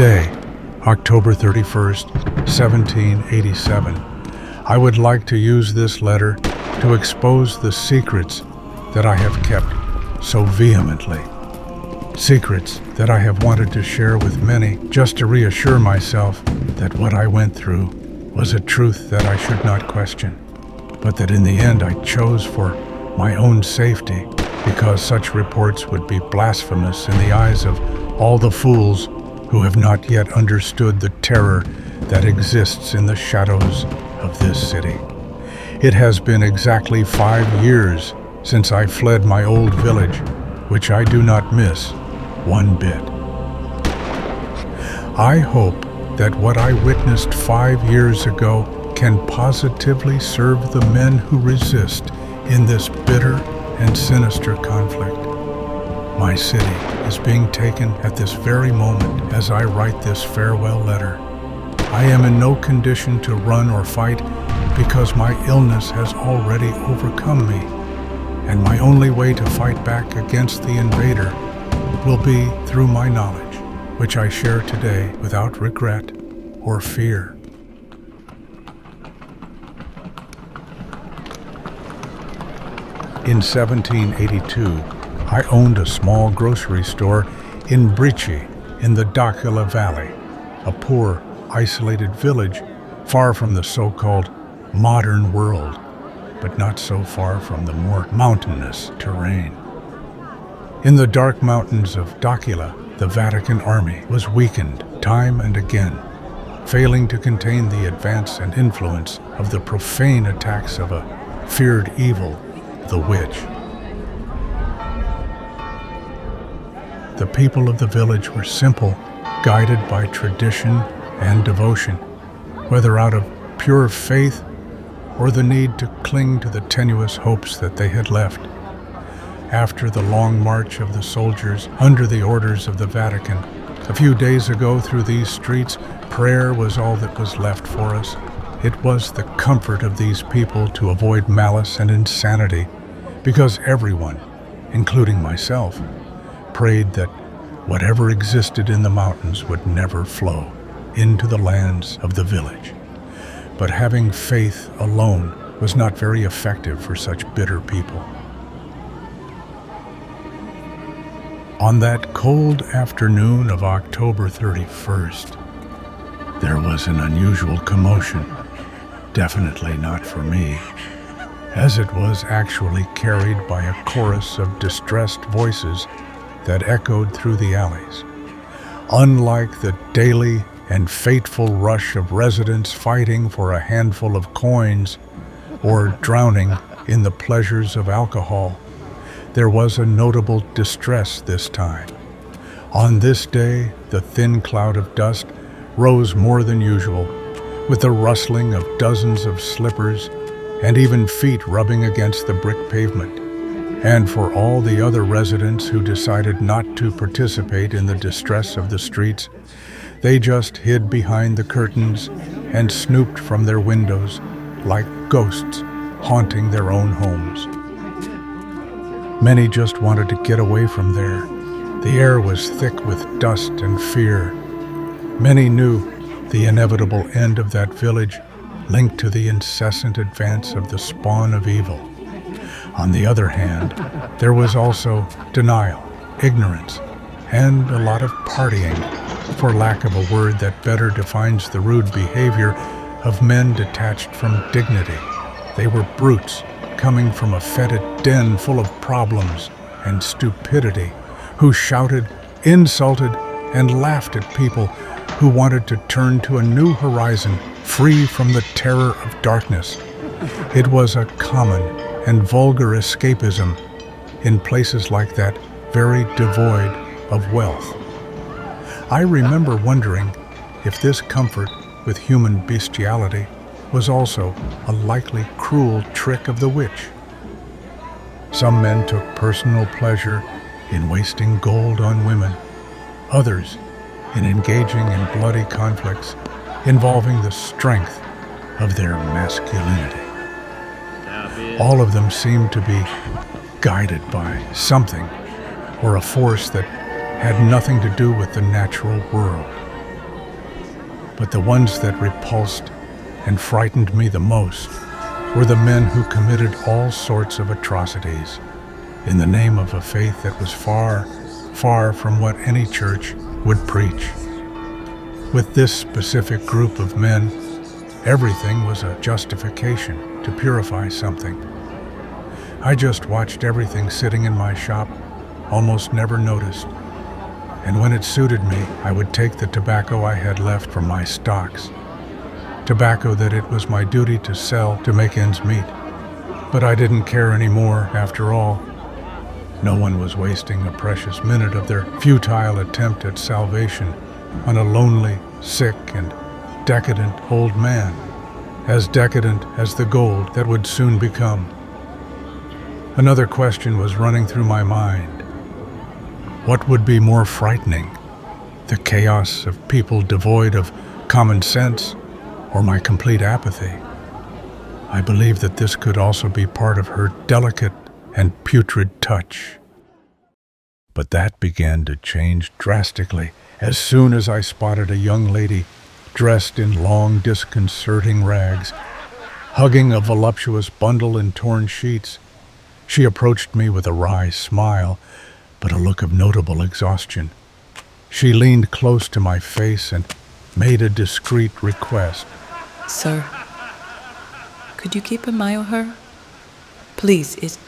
Today, October 31st, 1787, I would like to use this letter to expose the secrets that I have kept so vehemently. Secrets that I have wanted to share with many just to reassure myself that what I went through was a truth that I should not question, but that in the end I chose for my own safety because such reports would be blasphemous in the eyes of all the fools who have not yet understood the terror that exists in the shadows of this city. It has been exactly 5 years since I fled my old village, which I do not miss one bit. I hope that what I witnessed 5 years ago can positively serve the men who resist in this bitter and sinister conflict. My city is being taken at this very moment as I write this farewell letter. I am in no condition to run or fight because my illness has already overcome me, and my only way to fight back against the invader will be through my knowledge, which I share today without regret or fear. In 1782, I owned a small grocery store in Brici in the Dacula Valley, a poor, isolated village far from the so-called modern world, but not so far from the more mountainous terrain. In the dark mountains of Dacula, the Vatican army was weakened time and again, failing to contain the advance and influence of the profane attacks of a feared evil, the witch. The people of the village were simple, guided by tradition and devotion, whether out of pure faith or the need to cling to the tenuous hopes that they had left. After the long march of the soldiers under the orders of the Vatican, a few days ago through these streets, prayer was all that was left for us. It was the comfort of these people to avoid malice and insanity, because everyone, including myself, prayed that whatever existed in the mountains would never flow into the lands of the village. But having faith alone was not very effective for such bitter people. On that cold afternoon of October 31st, there was an unusual commotion, definitely not for me, as it was actually carried by a chorus of distressed voices that echoed through the alleys. Unlike the daily and fateful rush of residents fighting for a handful of coins or drowning in the pleasures of alcohol, there was a notable distress this time. On this day, the thin cloud of dust rose more than usual, with the rustling of dozens of slippers and even feet rubbing against the brick pavement. And for all the other residents who decided not to participate in the distress of the streets, they just hid behind the curtains and snooped from their windows like ghosts haunting their own homes. Many just wanted to get away from there. The air was thick with dust and fear. Many knew the inevitable end of that village linked to the incessant advance of the spawn of evil. On the other hand, there was also denial, ignorance, and a lot of partying, for lack of a word that better defines the rude behavior of men detached from dignity. They were brutes coming from a fetid den full of problems and stupidity, who shouted, insulted, and laughed at people who wanted to turn to a new horizon free from the terror of darkness. It was a common and vulgar escapism in places like that, very devoid of wealth. I remember wondering if this comfort with human bestiality was also a likely cruel trick of the witch. Some men took personal pleasure in wasting gold on women, others in engaging in bloody conflicts involving the strength of their masculinity. All of them seemed to be guided by something or a force that had nothing to do with the natural world. But the ones that repulsed and frightened me the most were the men who committed all sorts of atrocities in the name of a faith that was far, far from what any church would preach. With this specific group of men, everything was a justification to purify something. I just watched everything sitting in my shop, almost never noticed. And when it suited me, I would take the tobacco I had left from my stocks. Tobacco that it was my duty to sell to make ends meet. But I didn't care anymore, after all. No one was wasting a precious minute of their futile attempt at salvation on a lonely, sick, and decadent old man, as decadent as the gold that would soon become. Another question was running through my mind. What would be more frightening, the chaos of people devoid of common sense, or my complete apathy? I believe that this could also be part of her delicate and putrid touch. But that began to change drastically as soon as I spotted a young lady dressed in long, disconcerting rags, hugging a voluptuous bundle in torn sheets. She approached me with a wry smile, but a look of notable exhaustion. She leaned close to my face and made a discreet request. Sir, could you keep an eye on her? Please, it's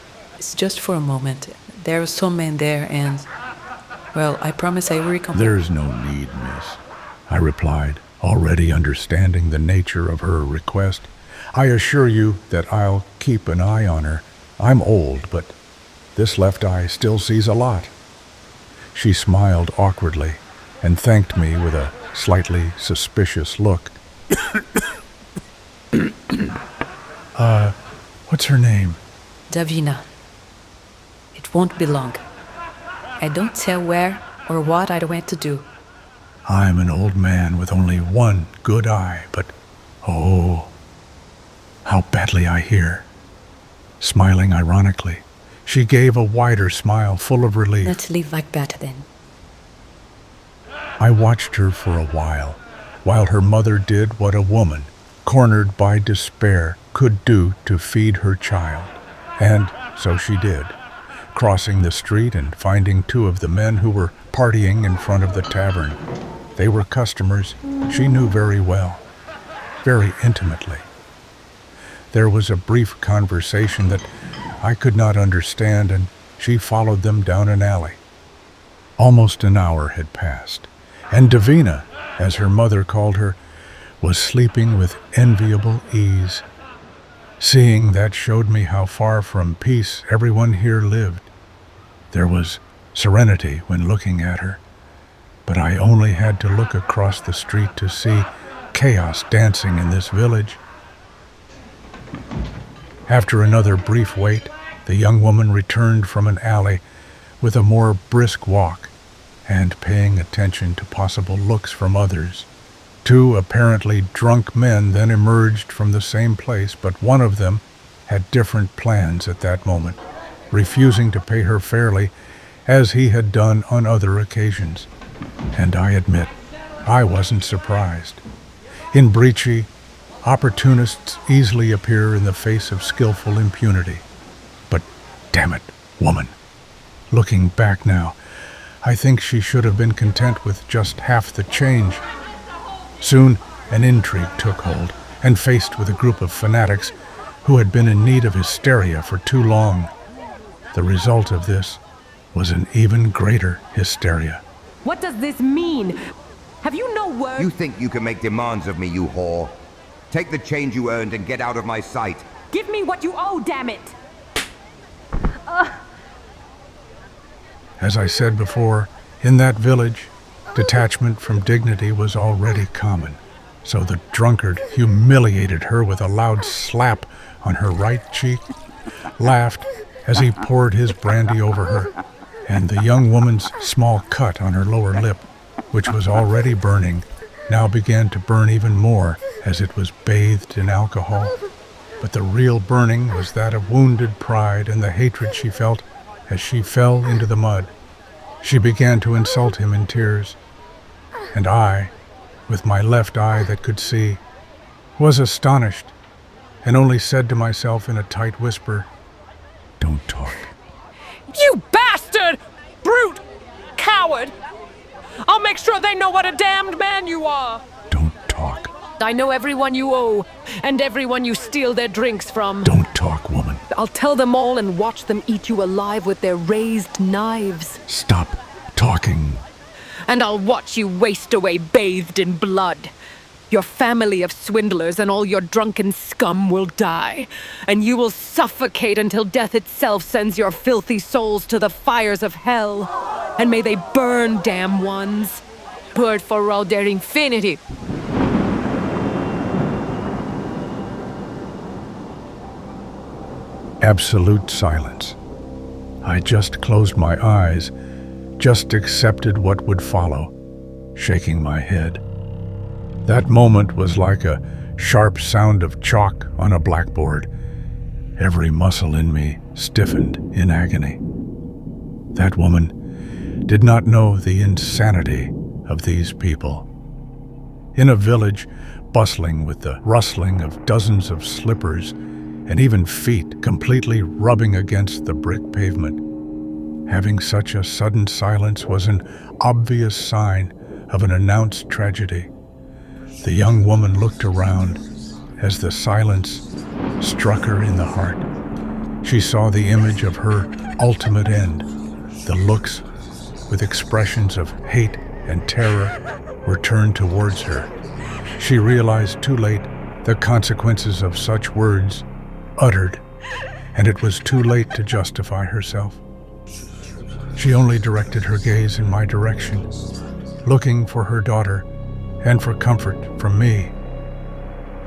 just for a moment. There are some men there and, well, I promise I will recompense. There's no need, miss, I replied, already understanding the nature of her request. I assure you that I'll keep an eye on her. I'm old, but this left eye still sees a lot. She smiled awkwardly and thanked me with a slightly suspicious look. What's her name? Davina. It won't be long. I don't tell where or what I went to do. I'm an old man with only one good eye, but oh, how badly I hear. Smiling ironically, she gave a wider smile full of relief. Let's leave like that then. I watched her for a while her mother did what a woman, cornered by despair, could do to feed her child. And so she did, crossing the street and finding two of the men who were partying in front of the tavern. They were customers she knew very well, very intimately. There was a brief conversation that I could not understand, and she followed them down an alley. Almost an hour had passed, and Davina, as her mother called her, was sleeping with enviable ease. Seeing that showed me how far from peace everyone here lived. There was serenity when looking at her, but I only had to look across the street to see chaos dancing in this village. After another brief wait, the young woman returned from an alley with a more brisk walk and paying attention to possible looks from others. Two apparently drunk men then emerged from the same place, but one of them had different plans at that moment, refusing to pay her fairly as he had done on other occasions. And I admit, I wasn't surprised. In Breachy, opportunists easily appear in the face of skillful impunity. But damn it, woman. Looking back now, I think she should have been content with just half the change. Soon, an intrigue took hold, and faced with a group of fanatics who had been in need of hysteria for too long. The result of this was an even greater hysteria. What does this mean? Have you no word? You think you can make demands of me, you whore? Take the change you earned and get out of my sight. Give me what you owe, damn it! As I said before, in that village, detachment from dignity was already common, so the drunkard humiliated her with a loud slap on her right cheek, laughed as he poured his brandy over her, and the young woman's small cut on her lower lip, which was already burning, now began to burn even more as it was bathed in alcohol. But the real burning was that of wounded pride and the hatred she felt as she fell into the mud. She began to insult him in tears, and I, with my left eye that could see, was astonished, and only said to myself in a tight whisper, "Don't talk." You bastard! Brute! Coward! I'll make sure they know what a damned man you are! Don't talk. I know everyone you owe, and everyone you steal their drinks from. Don't talk, woman. I'll tell them all and watch them eat you alive with their raised knives. Stop talking. And I'll watch you waste away bathed in blood. Your family of swindlers and all your drunken scum will die, and you will suffocate until death itself sends your filthy souls to the fires of hell. And may they burn, damn ones. But for all their infinity. Absolute silence. I just closed my eyes, just accepted what would follow, shaking my head. That moment was like a sharp sound of chalk on a blackboard. Every muscle in me stiffened in agony. That woman did not know the insanity of these people. In a village bustling with the rustling of dozens of slippers and even feet completely rubbing against the brick pavement, having such a sudden silence was an obvious sign of an announced tragedy. The young woman looked around as the silence struck her in the heart. She saw the image of her ultimate end. The looks with expressions of hate and terror were turned towards her. She realized too late the consequences of such words uttered, and it was too late to justify herself. She only directed her gaze in my direction, looking for her daughter and for comfort from me.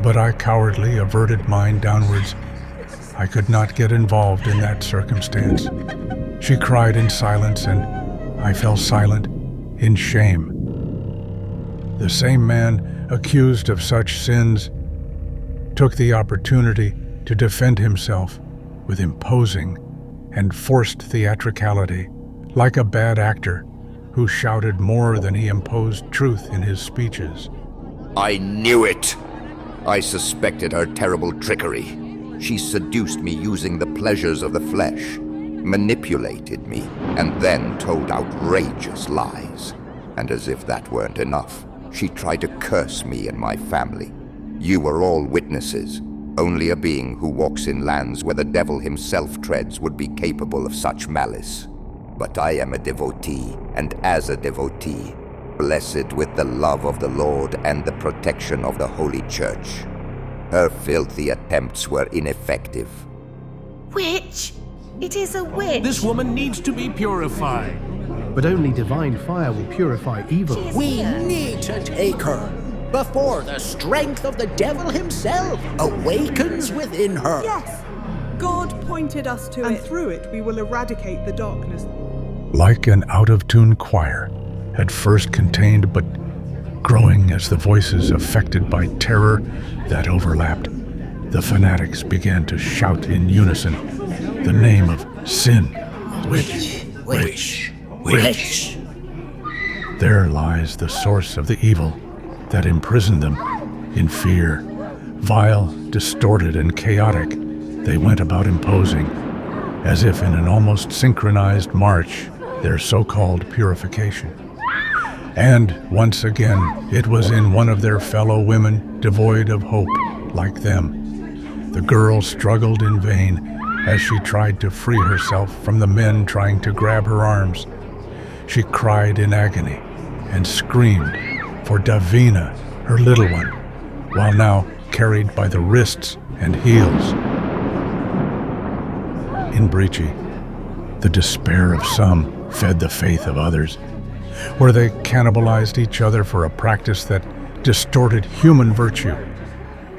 But I cowardly averted mine downwards. I could not get involved in that circumstance. She cried in silence, and I fell silent in shame. The same man accused of such sins took the opportunity to defend himself with imposing and forced theatricality, like a bad actor who shouted more than he imposed truth in his speeches. I knew it! I suspected her terrible trickery. She seduced me using the pleasures of the flesh, manipulated me, and then told outrageous lies. And as if that weren't enough, she tried to curse me and my family. You were all witnesses. Only a being who walks in lands where the devil himself treads would be capable of such malice. But I am a devotee, and as a devotee, blessed with the love of the Lord and the protection of the Holy Church. Her filthy attempts were ineffective. Witch! It is a witch! This woman needs to be purified. But only divine fire will purify evil. We need to take her before the strength of the devil himself awakens within her. Yes, God pointed us to it. And through it we will eradicate the darkness. Like an out-of-tune choir, at first contained but growing as the voices affected by terror that overlapped, the fanatics began to shout in unison the name of sin. Witch, witch, witch. There lies the source of the evil that imprisoned them in fear. Vile, distorted, and chaotic, they went about imposing, as if in an almost synchronized march, their so-called purification. And once again, it was in one of their fellow women devoid of hope, like them. The girl struggled in vain as she tried to free herself from the men trying to grab her arms. She cried in agony and screamed for Davina, her little one, while now carried by the wrists and heels. In Breachy, the despair of some fed the faith of others, where they cannibalized each other for a practice that distorted human virtue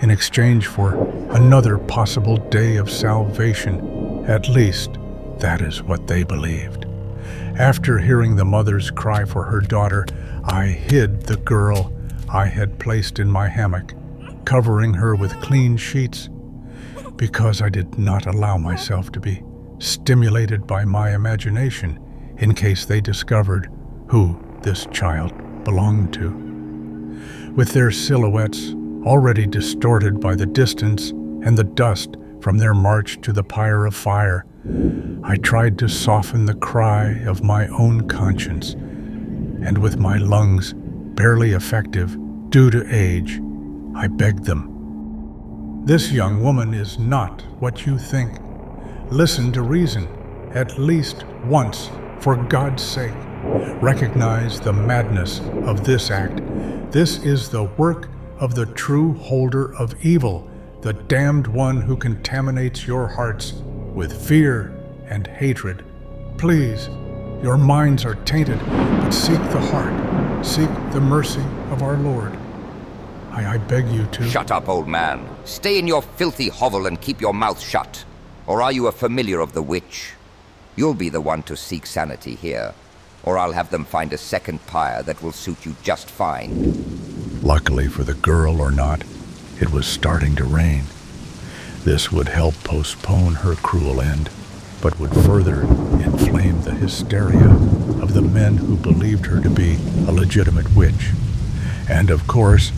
in exchange for another possible day of salvation. At least, that is what they believed. After hearing the mother's cry for her daughter, I hid the girl I had placed in my hammock, covering her with clean sheets, because I did not allow myself to be stimulated by my imagination in case they discovered who this child belonged to. with their silhouettes already distorted by the distance and the dust from their march to the pyre of fire. I tried to soften the cry of my own conscience, and with my lungs barely effective due to age, I begged them. This young woman is not what you think. Listen to reason, at least once, for God's sake. Recognize the madness of this act. This is the work of the true holder of evil, the damned one who contaminates your hearts with fear and hatred. Please, your minds are tainted, but seek the heart. Seek the mercy of our Lord. I beg you to... Shut up, old man. Stay in your filthy hovel and keep your mouth shut. Or are you a familiar of the witch? You'll be the one to seek sanity here, or I'll have them find a second pyre that will suit you just fine. Luckily for the girl or not, it was starting to rain. This would help postpone her cruel end, but would further inflame the hysteria of the men who believed her to be a legitimate witch. And of course,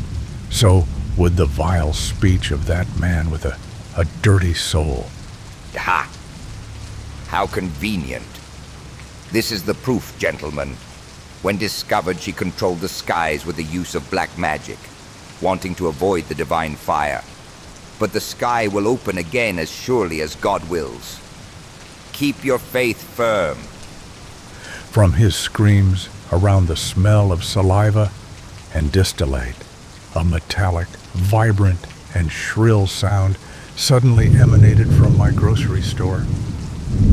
so would the vile speech of that man with a dirty soul. Ha! How convenient. This is the proof, gentlemen. When discovered, she controlled the skies with the use of black magic, wanting to avoid the divine fire. But the sky will open again as surely as God wills. Keep your faith firm. From his screams around the smell of saliva and distillate, a metallic, vibrant, and shrill sound suddenly emanated from my grocery store.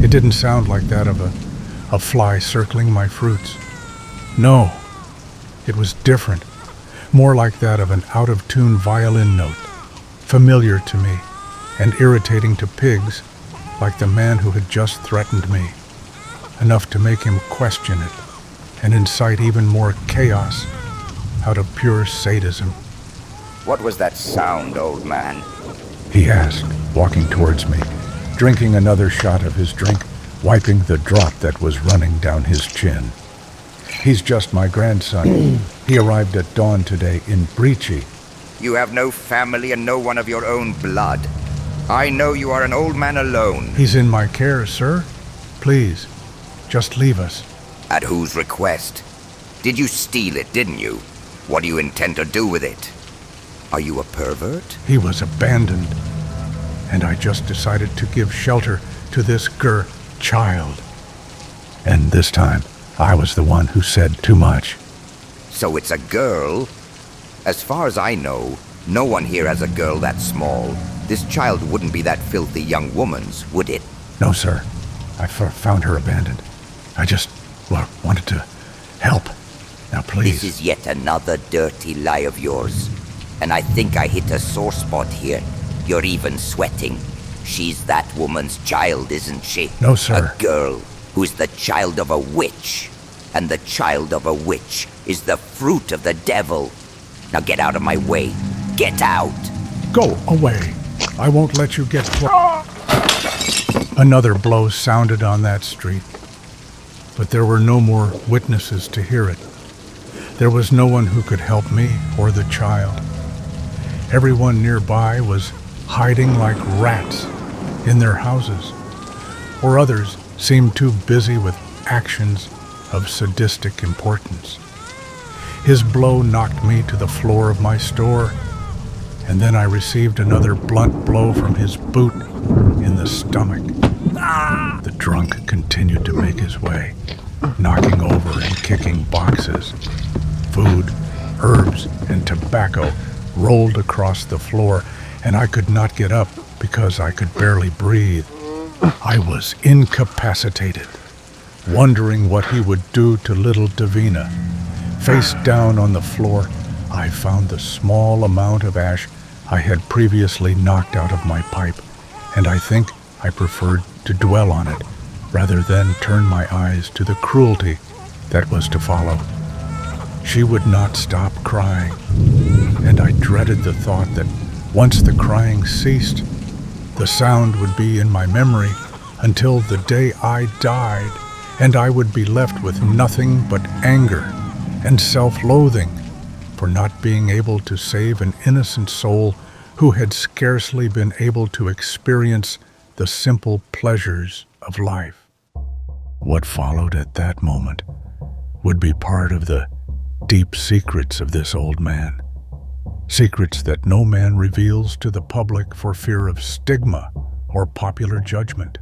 It didn't sound like that of a fly circling my fruits. No, it was different, more like that of an out-of-tune violin note, familiar to me and irritating to pigs, like the man who had just threatened me, enough to make him question it and incite even more chaos out of pure sadism. What was that sound, old man? He asked, walking towards me, drinking another shot of his drink, wiping the drop that was running down his chin. He's just my grandson. He arrived at dawn today in Breachy. You have no family and no one of your own blood. I know you are an old man alone. He's in my care, sir. Please, just leave us. At whose request? Did you steal it, didn't you? What do you intend to do with it? Are you a pervert? He was abandoned, and I just decided to give shelter to this child. And this time, I was the one who said too much. So it's a girl? As far as I know, no one here has a girl that small. This child wouldn't be that filthy young woman's, would it? No, sir. I found her abandoned. I just, wanted to help. Now, please. This is yet another dirty lie of yours. And I think I hit a sore spot here. You're even sweating. She's that woman's child, isn't she? No, sir. A girl who's the child of a witch. And the child of a witch is the fruit of the devil. Now get out of my way. Get out! Go away. I won't let you get close. Another blow sounded on that street. But there were no more witnesses to hear it. There was no one who could help me or the child. Everyone nearby was hiding like rats in their houses, or others seemed too busy with actions of sadistic importance. His blow knocked me to the floor of my store, and then I received another blunt blow from his boot in the stomach. The drunk continued to make his way, knocking over and kicking boxes. Food, herbs, and tobacco rolled across the floor, and I could not get up because I could barely breathe. I was incapacitated, wondering what he would do to little Davina. Face down on the floor, I found the small amount of ash I had previously knocked out of my pipe, and I think I preferred to dwell on it rather than turn my eyes to the cruelty that was to follow. She would not stop crying, and I dreaded the thought that once the crying ceased, the sound would be in my memory until the day I died, and I would be left with nothing but anger and self-loathing for not being able to save an innocent soul who had scarcely been able to experience the simple pleasures of life. What followed at that moment would be part of the deep secrets of this old man. Secrets that no man reveals to the public for fear of stigma or popular judgment.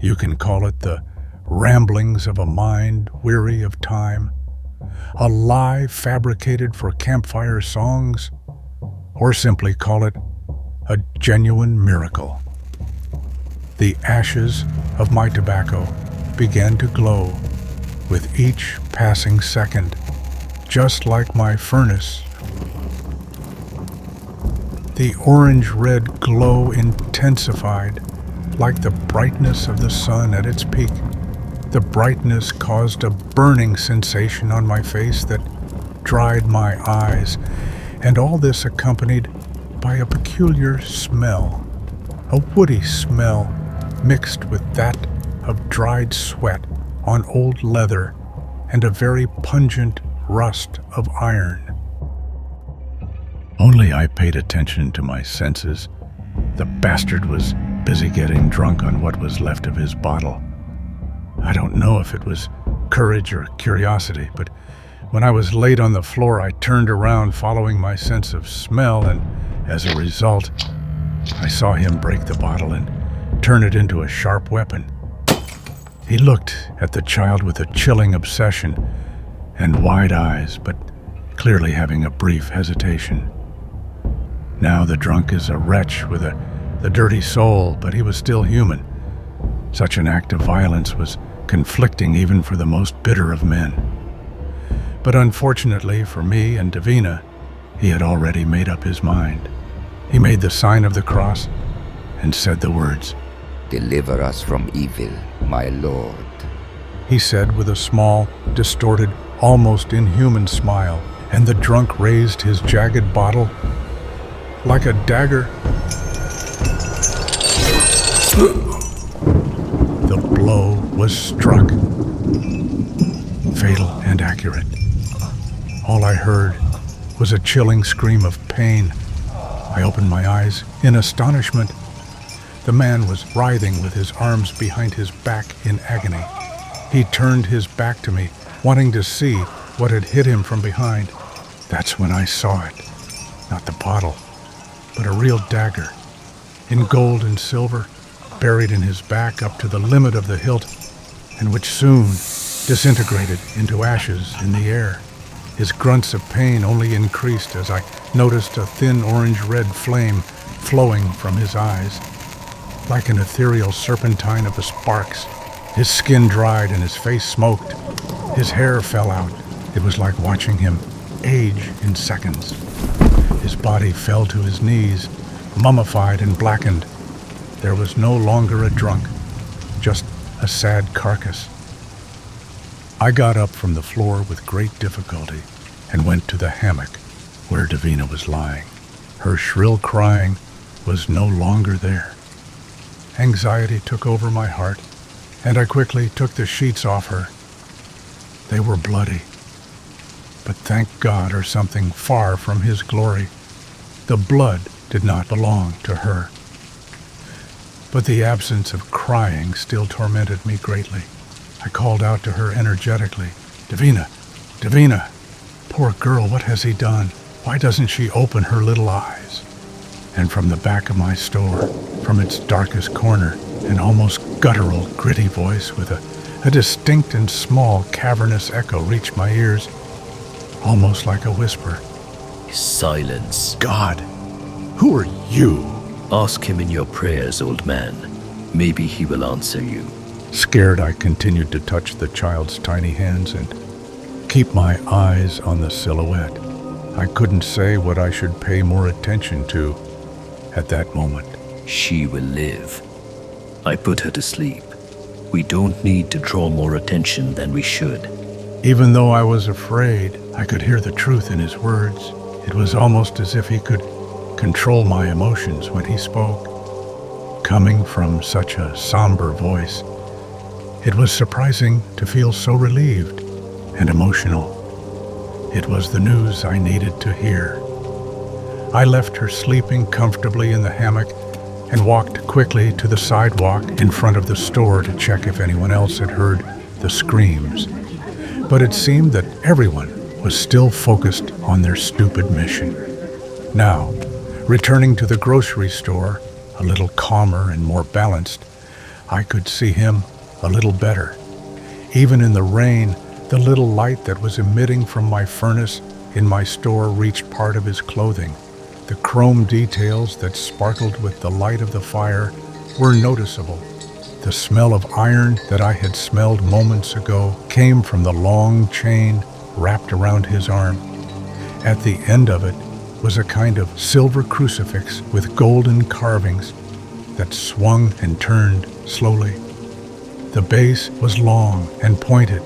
You can call it the ramblings of a mind weary of time, a lie fabricated for campfire songs, or simply call it a genuine miracle. The ashes of my tobacco began to glow with each passing second, just like my furnace. The orange-red glow intensified like the brightness of the sun at its peak. The brightness caused a burning sensation on my face that dried my eyes, and all this accompanied by a peculiar smell, a woody smell mixed with that of dried sweat on old leather and a very pungent rust of iron. Only I paid attention to my senses. The bastard was busy getting drunk on what was left of his bottle. I don't know if it was courage or curiosity, but when I was laid on the floor, I turned around following my sense of smell, and as a result, I saw him break the bottle and turn it into a sharp weapon. He looked at the child with a chilling obsession and wide eyes, but clearly having a brief hesitation. Now the drunk is a wretch with a dirty soul, but he was still human. Such an act of violence was conflicting even for the most bitter of men. But unfortunately for me and Davina, he had already made up his mind. He made the sign of the cross and said the words, "Deliver us from evil, my Lord." He said with a small, distorted, almost inhuman smile, and the drunk raised his jagged bottle like a dagger. The blow was struck, fatal and accurate. All I heard was a chilling scream of pain. I opened my eyes in astonishment. The man was writhing with his arms behind his back in agony. He turned his back to me, wanting to see what had hit him from behind. That's when I saw it. Not the bottle, but a real dagger, in gold and silver, buried in his back up to the limit of the hilt, and which soon disintegrated into ashes in the air. His grunts of pain only increased as I noticed a thin orange-red flame flowing from his eyes, like an ethereal serpentine of sparks. His skin dried and his face smoked. His hair fell out. It was like watching him age in seconds. His body fell to his knees, mummified and blackened. There was no longer a drunk, just a sad carcass. I got up from the floor with great difficulty and went to the hammock where Davina was lying. Her shrill crying was no longer there. Anxiety took over my heart, and I quickly took the sheets off her. They were bloody, but thank God, or something far from his glory, the blood did not belong to her. But the absence of crying still tormented me greatly. I called out to her energetically, "Davina, Davina, poor girl, what has he done? Why doesn't she open her little eyes?" And from the back of my store, from its darkest corner, an almost guttural, gritty voice with a distinct and small, cavernous echo reached my ears, almost like a whisper. Silence. "God, who are you?" Ask him in your prayers, old man. Maybe he will answer you. Scared, I continued to touch the child's tiny hands and keep my eyes on the silhouette. I couldn't say what I should pay more attention to at that moment. She will live. I put her to sleep. We don't need to draw more attention than we should. Even though I was afraid, I could hear the truth in his words. It was almost as if he could control my emotions when he spoke. Coming from such a somber voice, it was surprising to feel so relieved and emotional. It was the news I needed to hear. I left her sleeping comfortably in the hammock and walked quickly to the sidewalk in front of the store to check if anyone else had heard the screams. But it seemed that everyone was still focused on their stupid mission. Now, returning to the grocery store, a little calmer and more balanced, I could see him a little better. Even in the rain, the little light that was emitting from my furnace in my store reached part of his clothing. The chrome details that sparkled with the light of the fire were noticeable. The smell of iron that I had smelled moments ago came from the long chain wrapped around his arm. At the end of it was a kind of silver crucifix with golden carvings that swung and turned slowly. The base was long and pointed.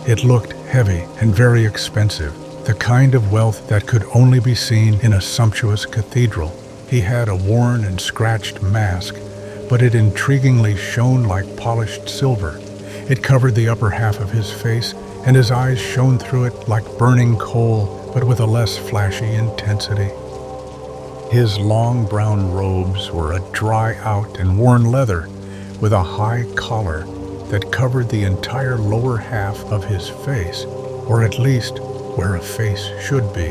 It looked heavy and very expensive, the kind of wealth that could only be seen in a sumptuous cathedral. He had a worn and scratched mask, but it intriguingly shone like polished silver. It covered the upper half of his face, and his eyes shone through it like burning coal, but with a less flashy intensity. His long brown robes were a dry-out and worn leather, with a high collar that covered the entire lower half of his face, or at least where a face should be,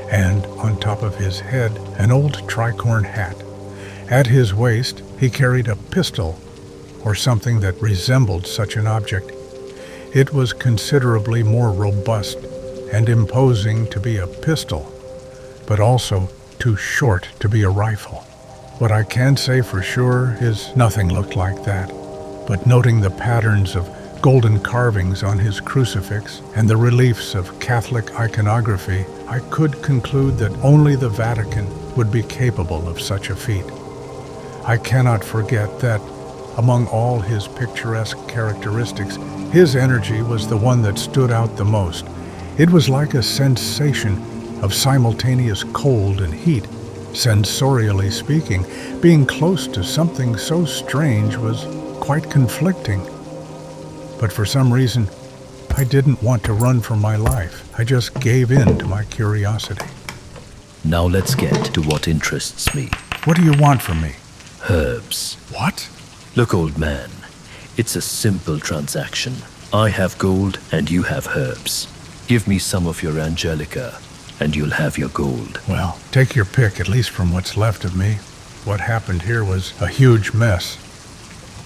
and on top of his head an old tricorn hat. At his waist he carried a pistol, or something that resembled such an object. It was considerably more robust and imposing to be a pistol, but also too short to be a rifle. What I can say for sure is nothing looked like that, but noting the patterns of golden carvings on his crucifix and the reliefs of Catholic iconography, I could conclude that only the Vatican would be capable of such a feat. I cannot forget that, among all his picturesque characteristics, his energy was the one that stood out the most. It was like a sensation of simultaneous cold and heat. Sensorially speaking, being close to something so strange was quite conflicting. But for some reason, I didn't want to run for my life. I just gave in to my curiosity. Now let's get to what interests me. What do you want from me? Herbs. What? Look, old man, it's a simple transaction. I have gold and you have herbs. Give me some of your Angelica and you'll have your gold. Well, take your pick, at least from what's left of me. What happened here was a huge mess.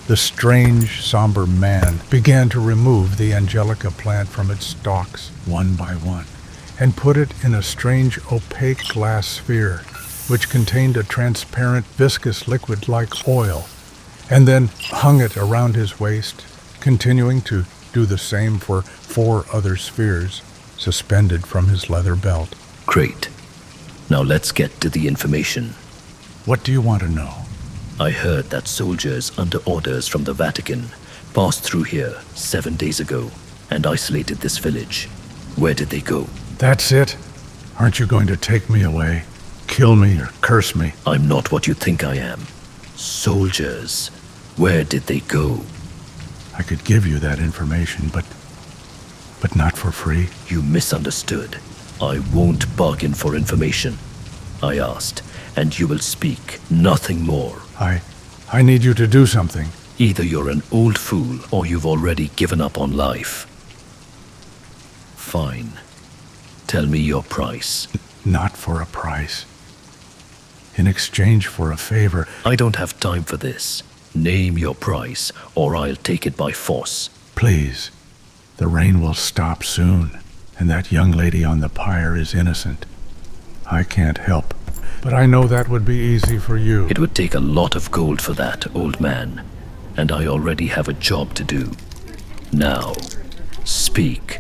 The strange, somber man began to remove the Angelica plant from its stalks, one by one, and put it in a strange, opaque glass sphere, which contained a transparent, viscous liquid like oil, and then hung it around his waist, continuing to do the same for 4 other spheres, suspended from his leather belt. Great. Now let's get to the information. What do you want to know? I heard that soldiers under orders from the Vatican passed through here 7 days ago and isolated this village. Where did they go? That's it? Aren't you going to take me away? Kill me or curse me? I'm not what you think I am. Soldiers. Where did they go? I could give you that information, but not for free. You misunderstood. I won't bargain for information. I asked, and you will speak, nothing more. I need you to do something. Either you're an old fool or you've already given up on life. Fine. Tell me your price. Not for a price. In exchange for a favor. I don't have time for this. Name your price, or I'll take it by force. Please. The rain will stop soon, and that young lady on the pyre is innocent. I can't help, but I know that would be easy for you. It would take a lot of gold for that, old man, and I already have a job to do. Now, speak.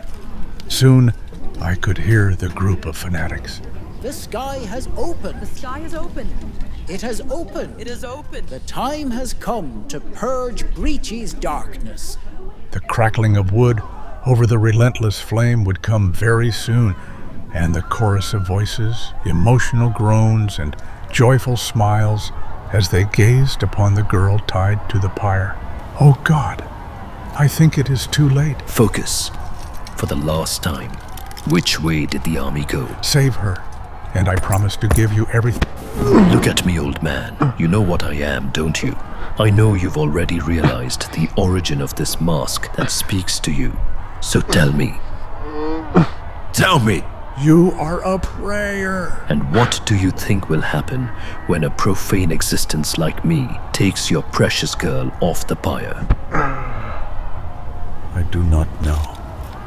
Soon, I could hear the group of fanatics. The sky has opened. The sky has opened. It has opened. It is open. The time has come to purge Breachy's darkness. The crackling of wood over the relentless flame would come very soon, and the chorus of voices, emotional groans, and joyful smiles as they gazed upon the girl tied to the pyre. Oh God, I think it is too late. Focus. For the last time, Which way did the army go? Save her, and I promise to give you everything. Look at me, old man. You know what I am, don't you? I know you've already realized the origin of this mask that speaks to you. So tell me. Tell me! You are a prayer. And what do you think will happen when a profane existence like me takes your precious girl off the pyre? I do not know.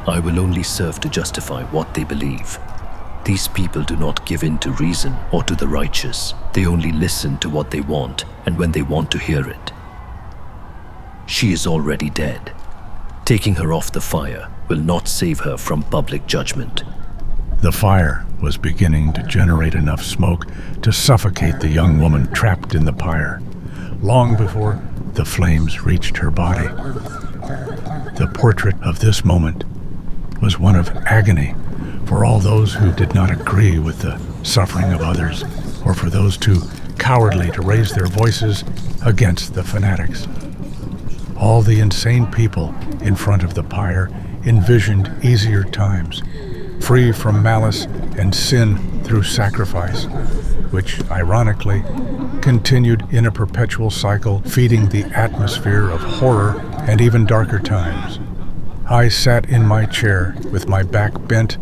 I will only serve to justify what they believe. These people do not give in to reason or to the righteous. They only listen to what they want and when they want to hear it. She is already dead. Taking her off the fire will not save her from public judgment. The fire was beginning to generate enough smoke to suffocate the young woman trapped in the pyre, long before the flames reached her body. The portrait of this moment was one of agony for all those who did not agree with the suffering of others, or for those too cowardly to raise their voices against the fanatics. All the insane people in front of the pyre envisioned easier times, free from malice and sin through sacrifice, which, ironically, continued in a perpetual cycle, feeding the atmosphere of horror and even darker times. I sat in my chair with my back bent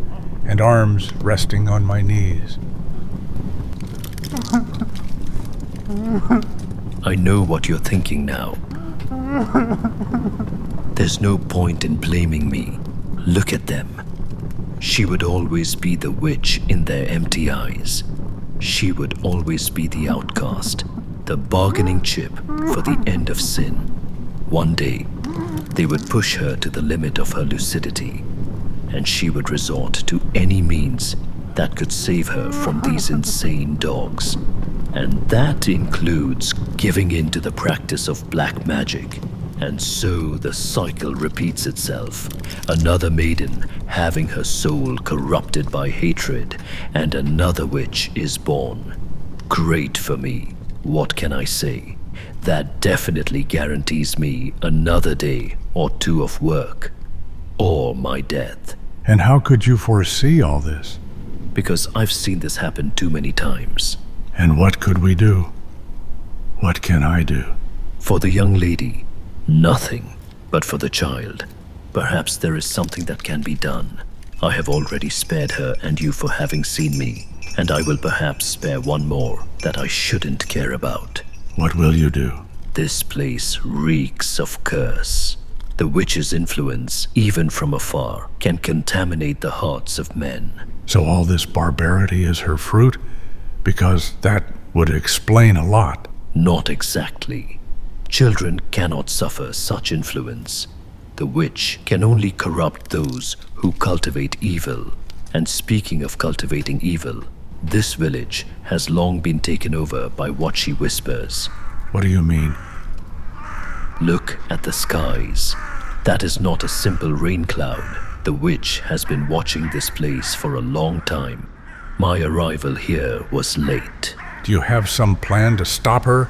and arms resting on my knees. I know what you're thinking now. There's no point in blaming me. Look at them. She would always be the witch in their empty eyes. She would always be the outcast, the bargaining chip for the end of sin. One day, they would push her to the limit of her lucidity, and she would resort to any means that could save her from these insane dogs. And that includes giving in to the practice of black magic. And so the cycle repeats itself. Another maiden having her soul corrupted by hatred, and another witch is born. Great for me. What can I say? That definitely guarantees me another day or two of work, or my death. And how could you foresee all this? Because I've seen this happen too many times. And what could we do? What can I do? For the young lady, nothing. But for the child, perhaps there is something that can be done. I have already spared her and you for having seen me, and I will perhaps spare one more that I shouldn't care about. What will you do? This place reeks of curse. The witch's influence, even from afar, can contaminate the hearts of men. So all this barbarity is her fruit? Because that would explain a lot. Not exactly. Children cannot suffer such influence. The witch can only corrupt those who cultivate evil. And speaking of cultivating evil, this village has long been taken over by what she whispers. What do you mean? Look at the skies. That is not a simple rain cloud. The witch has been watching this place for a long time. My arrival here was late. Do you have some plan to stop her?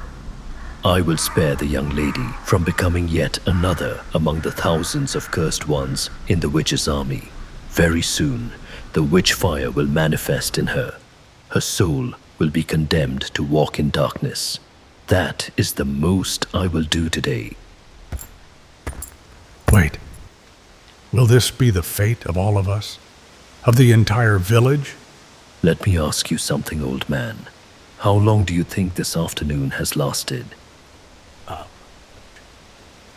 I will spare the young lady from becoming yet another among the thousands of cursed ones in the witch's army. Very soon, the witchfire will manifest in her. Her soul will be condemned to walk in darkness. That is the most I will do today. Wait. Will this be the fate of all of us? Of the entire village? Let me ask you something, old man. How long do you think this afternoon has lasted?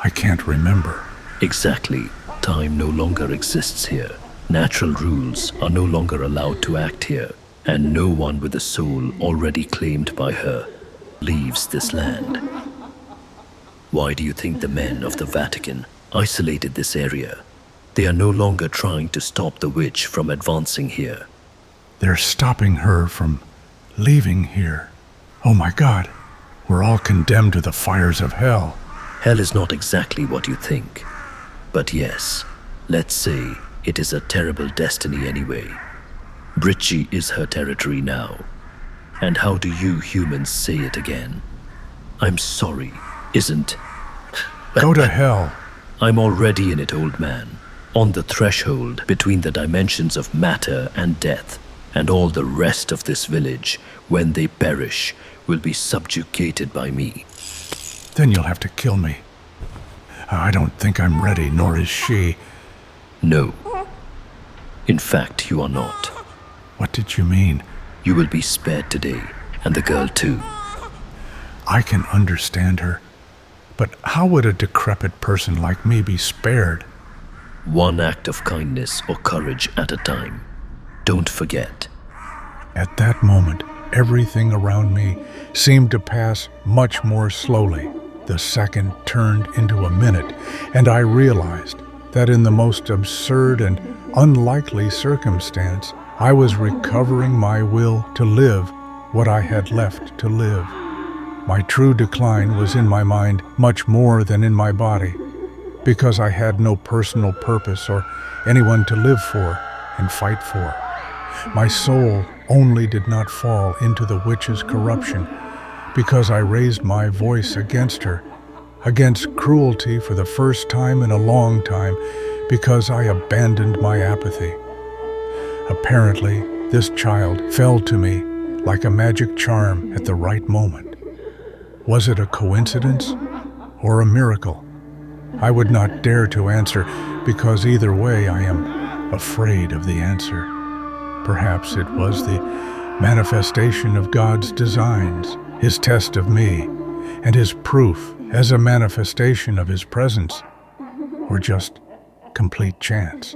I can't remember. Exactly. Time no longer exists here. Natural rules are no longer allowed to act here, and no one with a soul already claimed by her leaves this land. Why do you think the men of the Vatican isolated this area? They are no longer trying to stop the witch from advancing here. They're stopping her from leaving here. Oh my God, we're all condemned to the fires of hell. Hell is not exactly what you think. But yes, let's say it is a terrible destiny anyway. Britchie is her territory now. And how do you humans say it again? I'm sorry, isn't... Go to hell. I'm already in it, old man. on the threshold between the dimensions of matter and death, and all the rest of this village, when they perish, will be subjugated by me. Then you'll have to kill me. I don't think I'm ready, nor is she. No. In fact, you are not. What did you mean? You will be spared today, and the girl too. I can understand her. But how would a decrepit person like me be spared? One act of kindness or courage at a time. Don't forget. At that moment, everything around me seemed to pass much more slowly. The second turned into a minute, and I realized that in the most absurd and unlikely circumstance, I was recovering my will to live what I had left to live. My true decline was in my mind much more than in my body, because I had no personal purpose or anyone to live for and fight for. My soul only did not fall into the witch's corruption because I raised my voice against her, against cruelty for the first time in a long time, because I abandoned my apathy. Apparently, this child fell to me like a magic charm at the right moment. Was it a coincidence or a miracle? I would not dare to answer, because either way I am afraid of the answer. Perhaps it was the manifestation of God's designs, His test of me, and His proof as a manifestation of His presence, or just complete chance.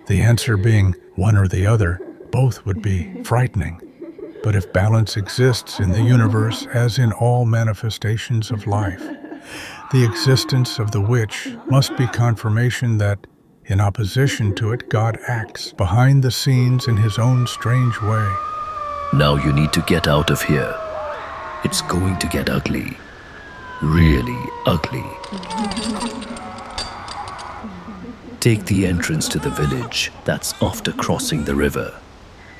The answer being one or the other, both would be frightening. But if balance exists in the universe as in all manifestations of life, the existence of the witch must be confirmation that, in opposition to it, God acts behind the scenes in His own strange way. Now you need to get out of here. It's going to get ugly. Really ugly. Take the entrance to the village that's after crossing the river.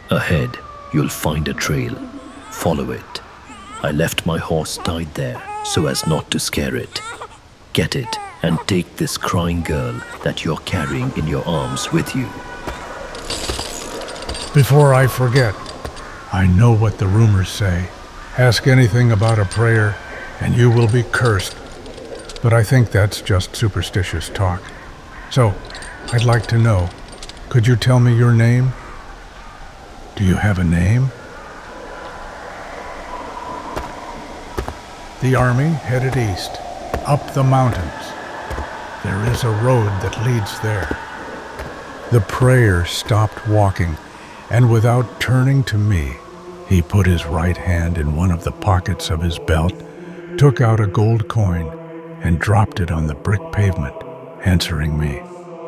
Ahead, you'll find a trail. Follow it. I left my horse tied there so as not to scare it. Get it and take this crying girl that you're carrying in your arms with you. Before I forget, I know what the rumors say. Ask anything about a prayer and you will be cursed. But I think that's just superstitious talk. So, I'd like to know, could you tell me your name? Do you have a name? The army headed east, up the mountains. There is a road that leads there. The prayer stopped walking, and without turning to me, he put his right hand in one of the pockets of his belt, took out a gold coin, and dropped it on the brick pavement, answering me.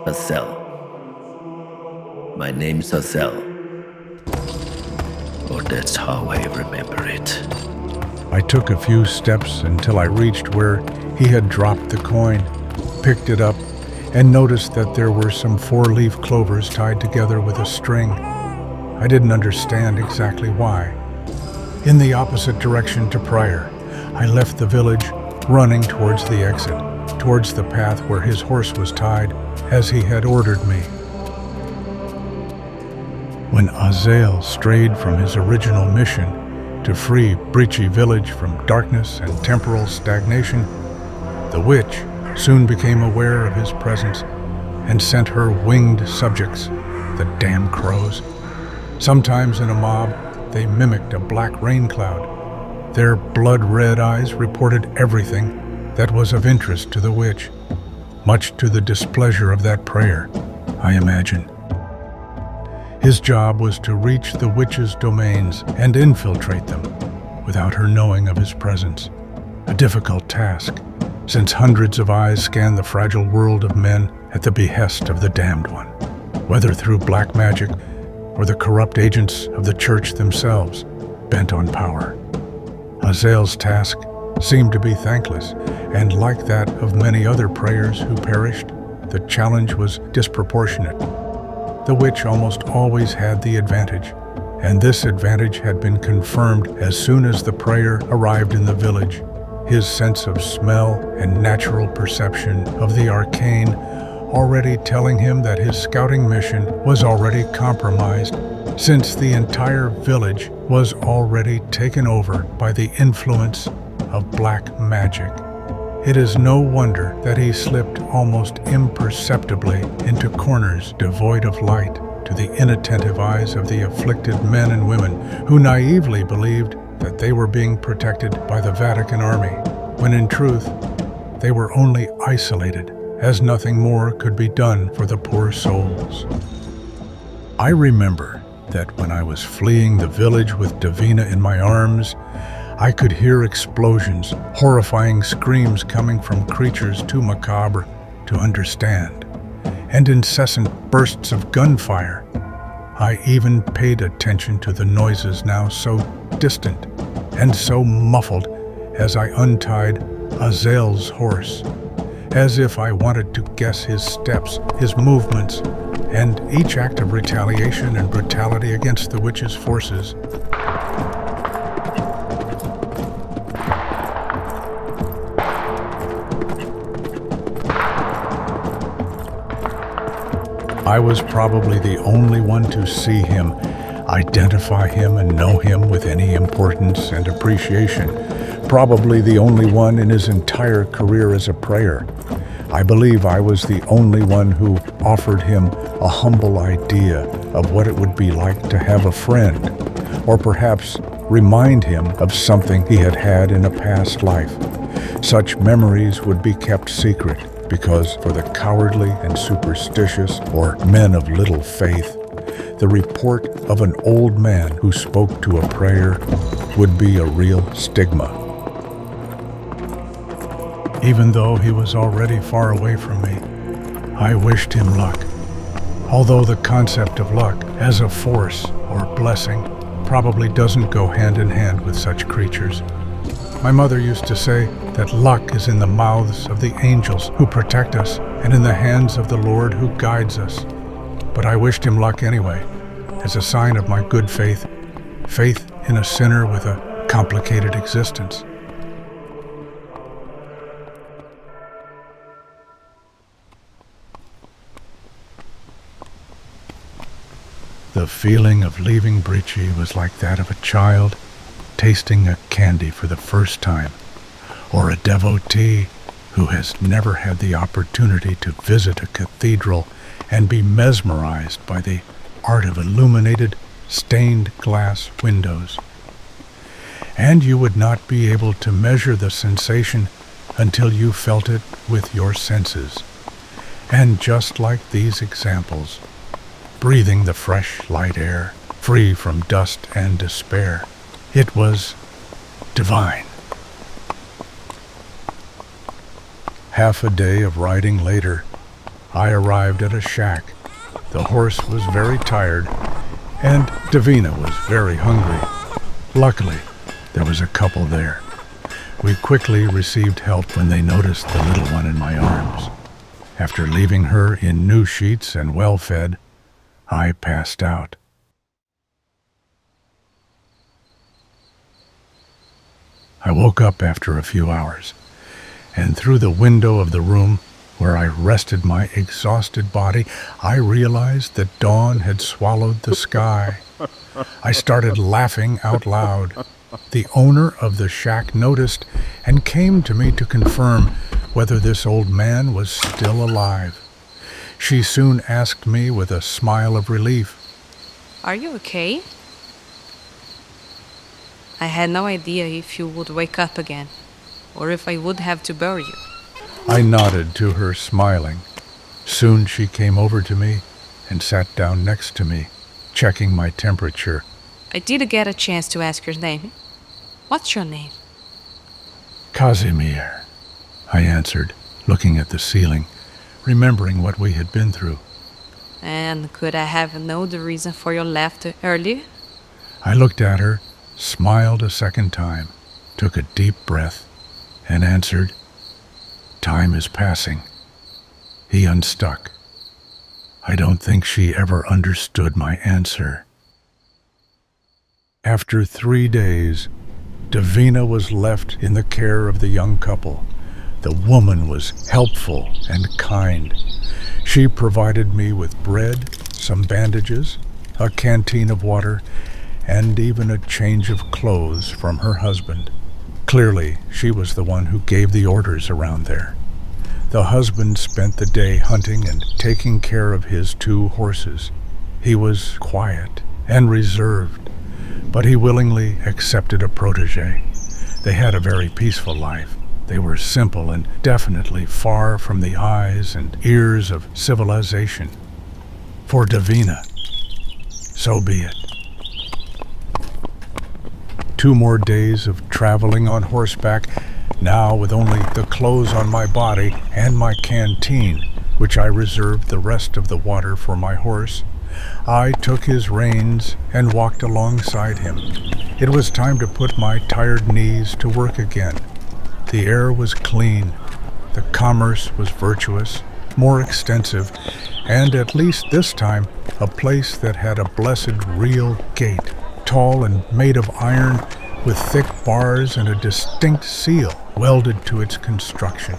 Azel. My name's Azel. Or that's how I remember it. I took a few steps until I reached where he had dropped the coin, picked it up, and noticed that there were some 4-leaf clovers tied together with a string. I didn't understand exactly why. In the opposite direction to Pryor, I left the village, running towards the exit, towards the path where his horse was tied, as he had ordered me. When Azel strayed from his original mission to free Breachy Village from darkness and temporal stagnation, the witch soon became aware of his presence and sent her winged subjects, the damn crows. Sometimes in a mob, they mimicked a black rain cloud. Their blood-red eyes reported everything that was of interest to the witch, much to the displeasure of that prayer, I imagine. His job was to reach the witch's domains and infiltrate them without her knowing of his presence. A difficult task, since hundreds of eyes scan the fragile world of men at the behest of the Damned One, whether through black magic or the corrupt agents of the church themselves, bent on power. Azel's task seemed to be thankless, and like that of many other prayers who perished, the challenge was disproportionate. The witch almost always had the advantage, and this advantage had been confirmed as soon as the prayer arrived in the village. His sense of smell and natural perception of the arcane already telling him that his scouting mission was already compromised, since the entire village was already taken over by the influence of black magic. It is no wonder that he slipped almost imperceptibly into corners devoid of light to the inattentive eyes of the afflicted men and women who naively believed that they were being protected by the Vatican army, when in truth, they were only isolated, as nothing more could be done for the poor souls. I remember that when I was fleeing the village with Davina in my arms, I could hear explosions, horrifying screams coming from creatures too macabre to understand, and incessant bursts of gunfire. I even paid attention to the noises now so distant and so muffled as I untied Azel's horse, as if I wanted to guess his steps, his movements, and each act of retaliation and brutality against the witch's forces. I was probably the only one to see him, identify him, and know him with any importance and appreciation. Probably the only one in his entire career as a prayer. I believe I was the only one who offered him a humble idea of what it would be like to have a friend, or perhaps remind him of something he had had in a past life. Such memories would be kept secret, because for the cowardly and superstitious, or men of little faith, the report of an old man who spoke to a prayer would be a real stigma. Even though he was already far away from me, I wished him luck. Although the concept of luck as a force or blessing probably doesn't go hand in hand with such creatures. My mother used to say that luck is in the mouths of the angels who protect us and in the hands of the Lord who guides us. But I wished him luck anyway, as a sign of my good faith, faith in a sinner with a complicated existence. The feeling of leaving Brici was like that of a child tasting a candy for the first time, or a devotee who has never had the opportunity to visit a cathedral and be mesmerized by the art of illuminated, stained glass windows. And you would not be able to measure the sensation until you felt it with your senses. And just like these examples, breathing the fresh, light air, free from dust and despair, it was divine. Half a day of riding later, I arrived at a shack. The horse was very tired, and Davina was very hungry. Luckily, there was a couple there. We quickly received help when they noticed the little one in my arms. After leaving her in new sheets and well-fed, I passed out. I woke up after a few hours, and through the window of the room where I rested my exhausted body, I realized that dawn had swallowed the sky. I started laughing out loud. The owner of the shack noticed and came to me to confirm whether this old man was still alive. She soon asked me with a smile of relief, "Are you okay? I had no idea if you would wake up again, or if I would have to bury you." I nodded to her, smiling. Soon she came over to me and sat down next to me, checking my temperature. I did get a chance to ask your name. What's your name? Casimir, I answered, looking at the ceiling, remembering what we had been through. And could I have known the reason for your laughter earlier? I looked at her, smiled a second time, took a deep breath, and answered, "Time is passing." He unstuck. I don't think she ever understood my answer. After 3 days, Davina was left in the care of the young couple. The woman was helpful and kind. She provided me with bread, some bandages, a canteen of water, and even a change of clothes from her husband. Clearly, she was the one who gave the orders around there. The husband spent the day hunting and taking care of his 2 horses. He was quiet and reserved, but he willingly accepted a protege. They had a very peaceful life. They were simple and definitely far from the eyes and ears of civilization. For Davina, so be it. 2 more days of traveling on horseback, now with only the clothes on my body and my canteen, which I reserved the rest of the water for my horse. I took his reins and walked alongside him. It was time to put my tired knees to work again. The air was clean, the commerce was virtuous, more extensive, and at least this time, a place that had a blessed real gate, tall and made of iron, with thick bars and a distinct seal welded to its construction,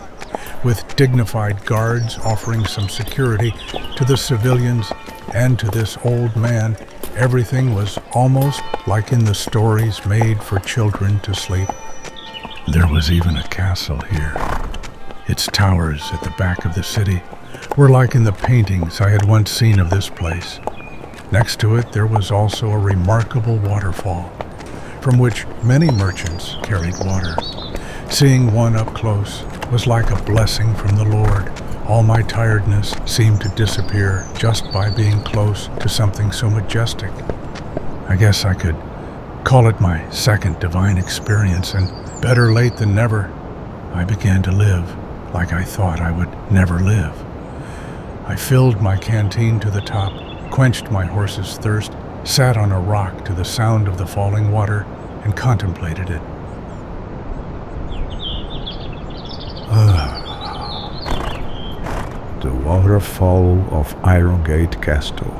with dignified guards offering some security to the civilians and to this old man. Everything was almost like in the stories made for children to sleep. There was even a castle here. Its towers at the back of the city were like in the paintings I had once seen of this place. Next to it there was also a remarkable waterfall, from which many merchants carried water. Seeing one up close was like a blessing from the Lord. All my tiredness seemed to disappear just by being close to something so majestic. I guess I could call it my second divine experience, and better late than never, I began to live like I thought I would never live. I filled my canteen to the top, quenched my horse's thirst, sat on a rock to the sound of the falling water, and contemplated it. The waterfall of Iron Gate Castle.